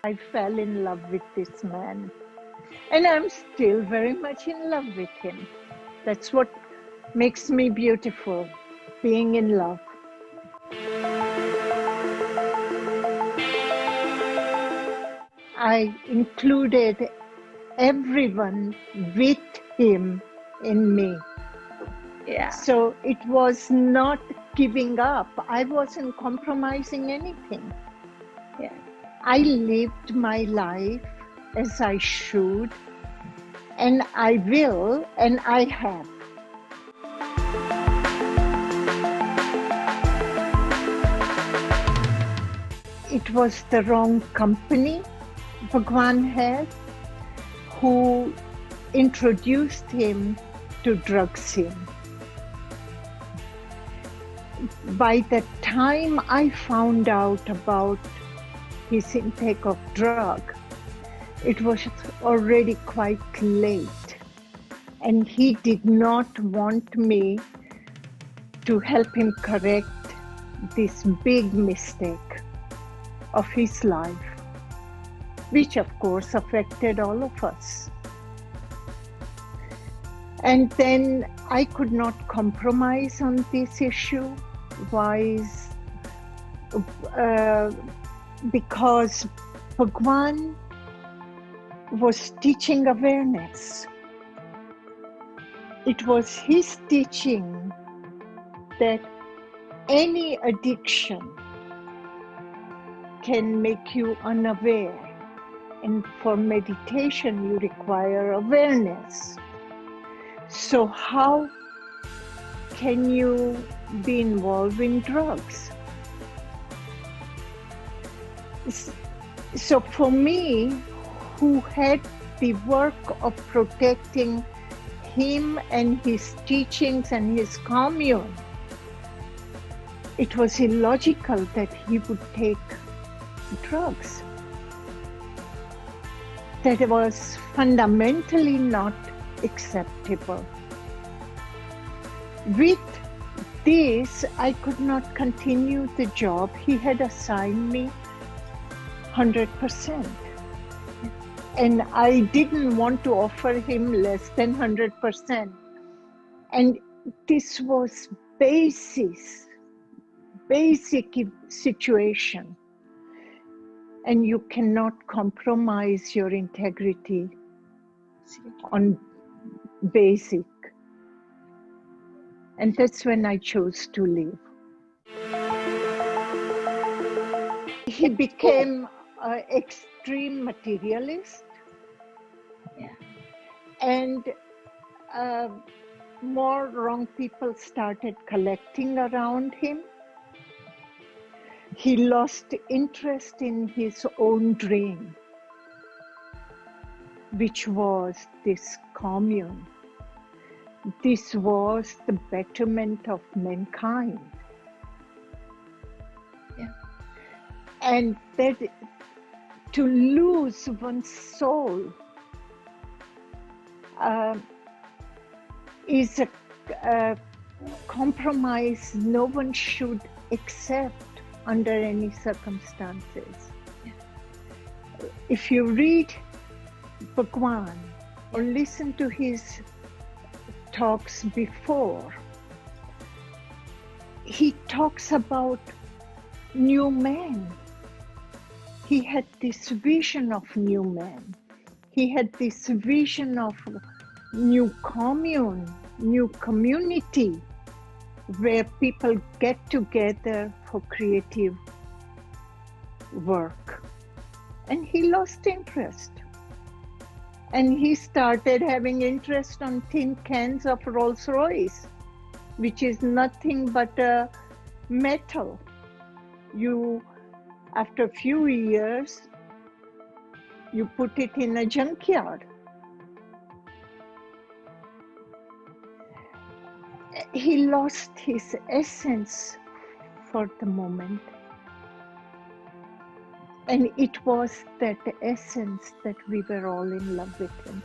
I fell in love with this man, and I'm still very much in love with him. That's what makes me beautiful, being in love. I included everyone with him in me. Yeah. So it was not giving up. I wasn't compromising anything. Yeah. I lived my life as I should, and I will, and I have. It was the wrong company Bhagwan had, who introduced him to drug scene. By the time I found out about his intake of drug, it was already quite late, and he did not want me to help him correct this big mistake of his life, which of course affected all of us. And then I could not compromise on this issue. Why? Because Bhagwan was teaching awareness. It was his teaching that any addiction can make you unaware, and for meditation you require awareness. So how can you be involved in drugs? So for me, who had the work of protecting him and his teachings and his commune, it was illogical that he would take drugs. That was fundamentally not acceptable. With this, I could not continue the job he had assigned me 100%. And I didn't want to offer him less than 100%. And this was basic situation. And you cannot compromise your integrity on basic. And that's when I chose to leave. He became an extreme materialist. Yeah. And more wrong people started collecting around him. He lost interest in his own dream, which was this commune. This was the betterment of mankind. Yeah. And that to lose one's soul is a compromise no one should accept under any circumstances. Yeah. If you read Bhagwan or listen to his talks before, he talks about new man. He had this vision of new man. He had this vision of new commune, new community, where people get together for creative work. And he lost interest. And he started having interest on tin cans of Rolls-Royce, which is nothing but a metal. After a few years, you put it in a junkyard. He lost his essence for the moment. And it was that essence that we were all in love with him.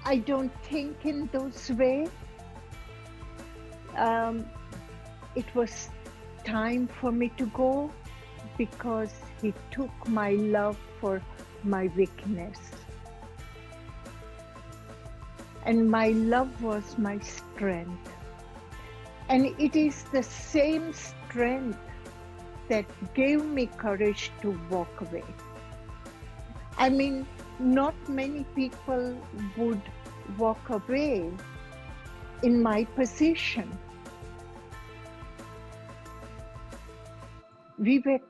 I don't think in those ways. It was time for me to go because he took my love for my weakness. And my love was my strength. And it is the same strength that gave me courage to walk away. I mean, not many people would walk away in my position. We were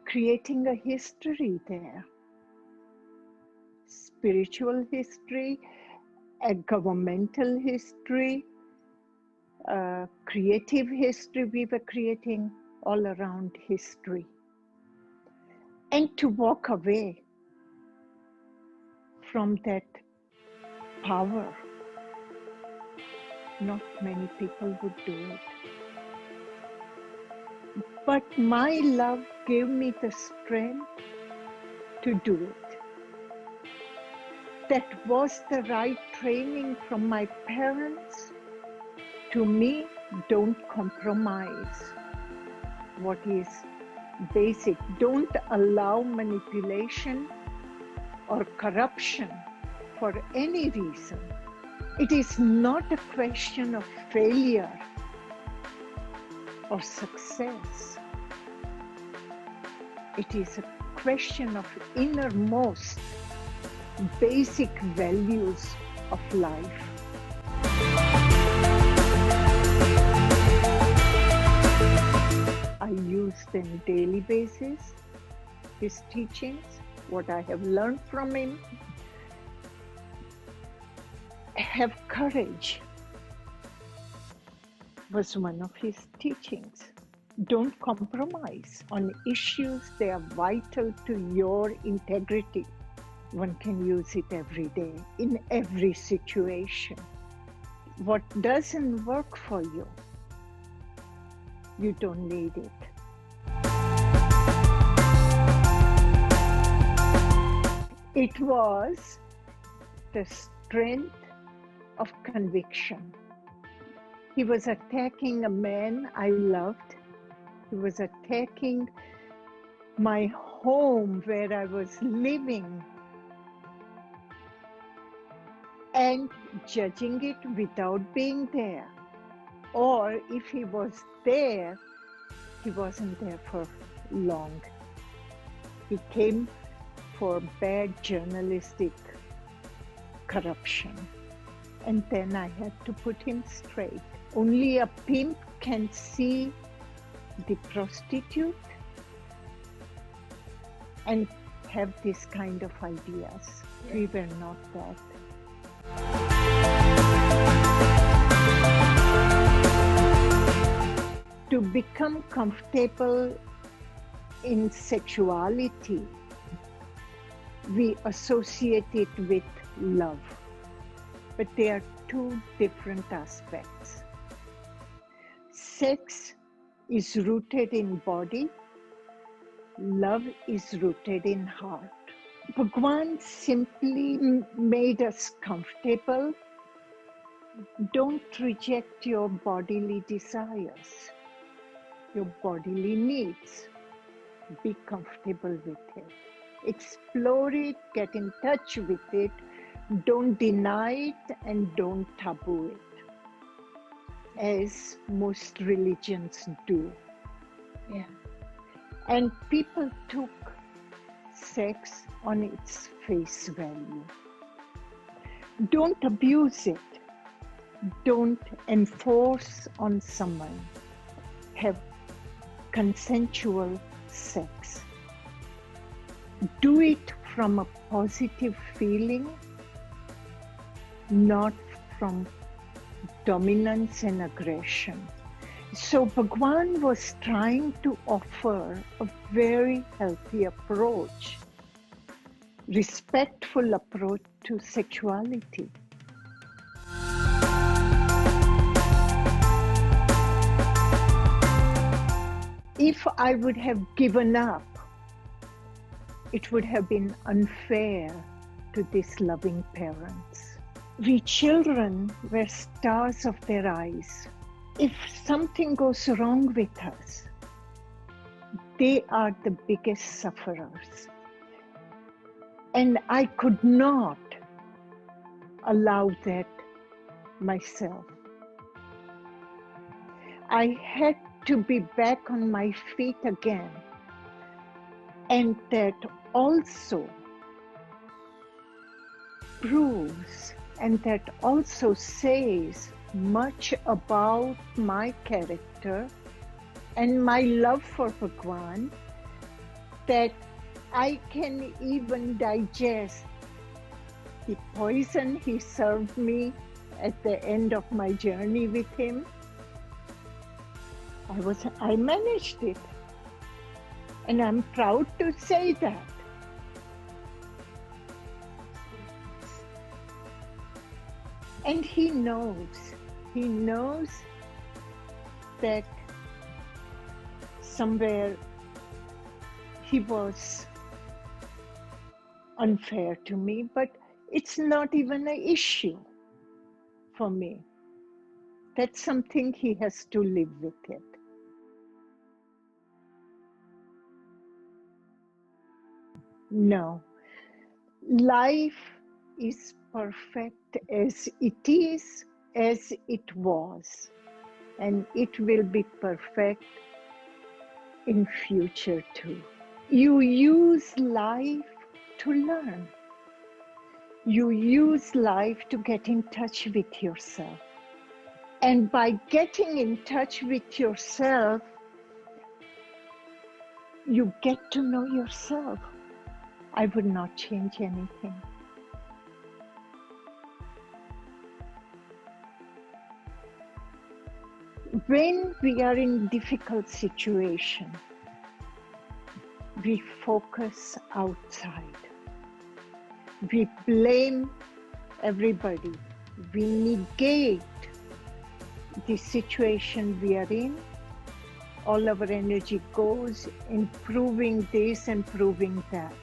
creating a history there. Spiritual history, a governmental history, creative history. We were creating all around history. And to walk away from that power, not many people would do it. But my love gave me the strength to do it. That was the right training from my parents. To me, don't compromise what is basic. Don't allow manipulation or corruption for any reason. It is not a question of failure or success. It is a question of innermost basic values of life. I use them daily basis, his teachings, what I have learned from him. Have courage was one of his teachings. Don't compromise on issues that are vital to your integrity. One can use it every day, in every situation. What doesn't work for you, you don't need it. It was the strength of conviction. He was attacking a man I loved. He was attacking my home where I was living and judging it without being there. Or if he was there, he wasn't there for long. He came for bad journalistic corruption. And then I had to put him straight. Only a pimp can see the prostitute and have this kind of ideas. We were not that. To become comfortable in sexuality, we associate it with love. But they are two different aspects. Sex is rooted in body. Love is rooted in heart. Bhagwan simply made us comfortable. Don't reject your bodily desires, your bodily needs. Be comfortable with it. Explore it, get in touch with it. Don't deny it and don't taboo it, as most religions do. Yeah. And people took sex on its face value. Don't abuse it. Don't enforce on someone. Have consensual sex. Do it from a positive feeling, not from dominance and aggression. So Bhagwan was trying to offer a very healthy approach, respectful approach to sexuality. If I would have given up, it would have been unfair to these loving parents. We children were stars of their eyes. If something goes wrong with us, they are the biggest sufferers. And I could not allow that myself. I had to be back on my feet again. And that also proves and that also says much about my character and my love for Bhagwan, that I can even digest the poison he served me at the end of my journey with him. I managed it. And I'm proud to say that. And he knows that somewhere he was unfair to me, but it's not even an issue for me. That's something he has to live with it. No, life is perfect as it is, as it was, and it will be perfect in future too. You use life to learn. You use life to get in touch with yourself. And by getting in touch with yourself, you get to know yourself. I would not change anything. When we are in difficult situation, we focus outside. We blame everybody. We negate the situation we are in. All our energy goes in proving this and proving that.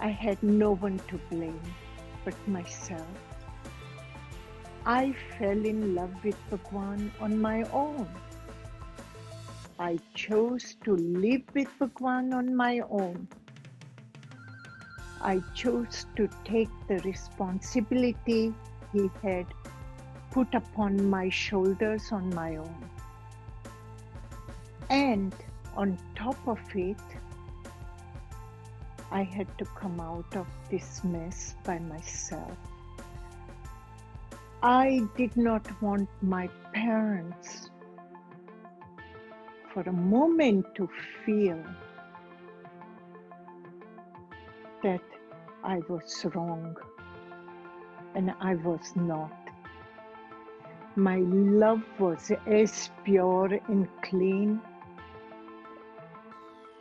I had no one to blame but myself. I fell in love with Bhagwan on my own. I chose to live with Bhagwan on my own. I chose to take the responsibility he had put upon my shoulders on my own. And on top of it, I had to come out of this mess by myself. I did not want my parents for a moment to feel that I was wrong, and I was not. My love was as pure and clean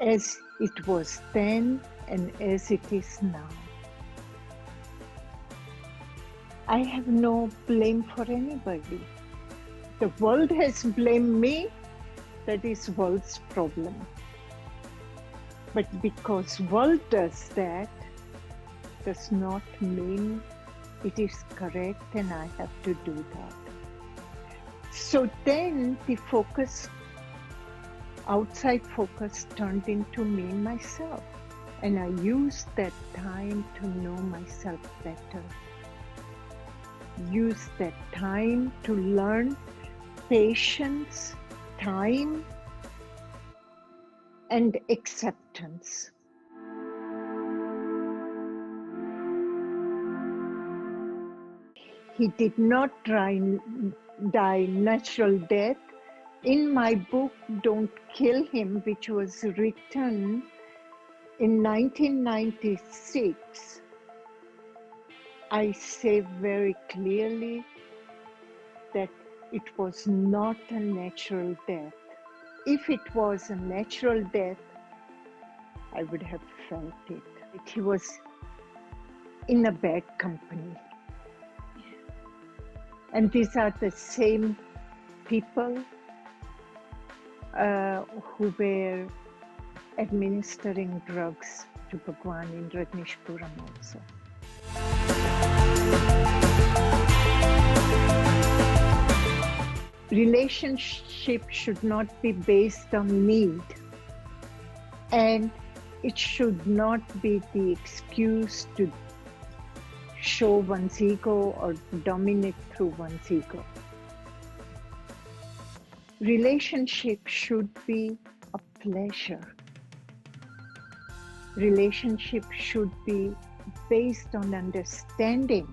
as it was then and as it is now. I have no blame for anybody. The world has blamed me, that is world's problem. But because world does that, does not mean it is correct and I have to do that. So then the focus, outside focus, turned into me and myself. And I used that time to know myself better. Use that time to learn patience, time, and acceptance. He did not die natural death. In my book, Don't Kill Him, which was written in 1996, I say very clearly that it was not a natural death. If it was a natural death, I would have felt it. He was in a bad company. And these are the same people who were administering drugs to Bhagwan in Rajneeshpuram also. Relationship should not be based on need, and it should not be the excuse to show one's ego or dominate through one's ego. Relationship should be a pleasure. Relationship should be based on understanding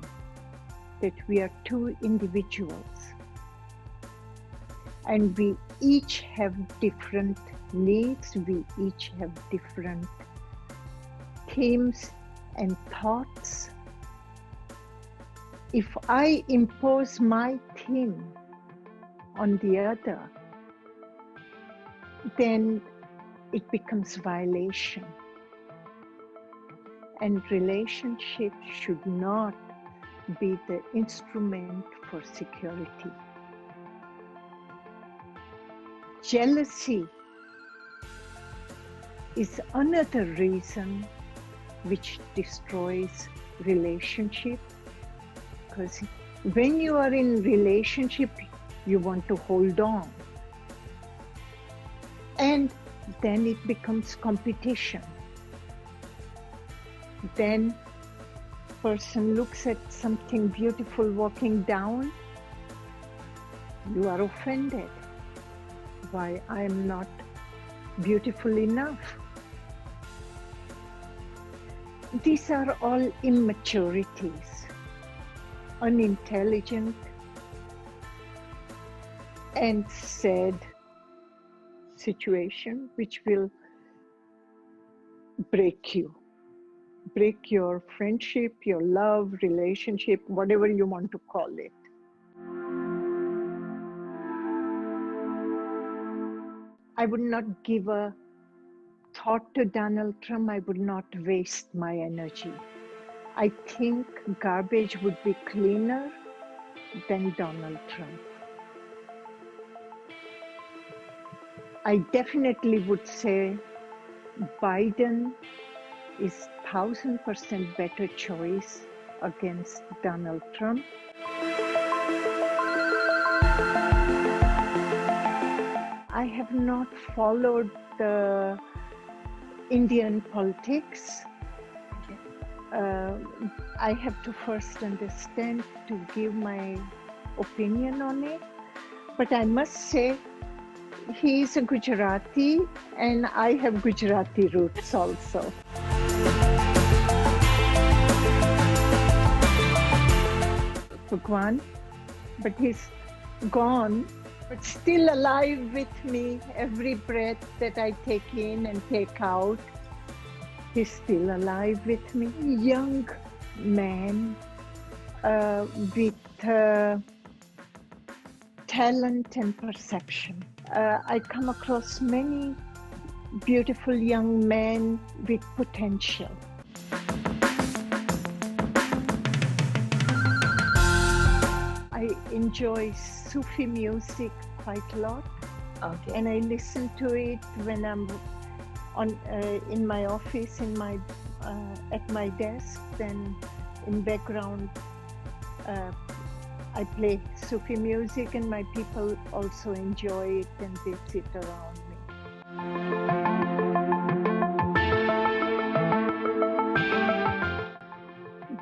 that we are two individuals and we each have different needs, we each have different themes and thoughts. If I impose my theme on the other, then it becomes violation. And relationship should not be the instrument for security. Jealousy is another reason which destroys relationship, because when you are in relationship, you want to hold on, and then it becomes competition. Then person looks at something beautiful walking down, you are offended. Why I am not beautiful enough? These are all immaturities, unintelligent and sad situation which will break you. Break your friendship, your love, relationship, whatever you want to call it. I would not give a thought to Donald Trump. I would not waste my energy. I think garbage would be cleaner than Donald Trump. I definitely would say Biden is 1000% better choice against Donald Trump. I have not followed the Indian politics. I have to first understand to give my opinion on it. But I must say, he is a Gujarati and I have Gujarati roots also. Bhagwan, but he's gone, but still alive with me. Every breath that I take in and take out, he's still alive with me. Young man with talent and perception. I come across many beautiful young men with potential. I enjoy Sufi music quite a lot, and I listen to it when I'm in my office, at my desk. Then in background, I play Sufi music, and my people also enjoy it, and they sit around me.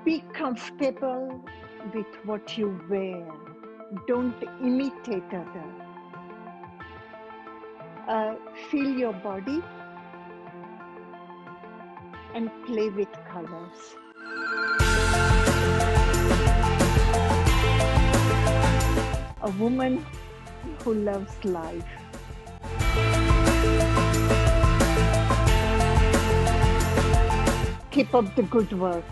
Be comfortable with what you wear. Don't imitate others. Feel your body and play with colors. A woman who loves life. Keep up the good work.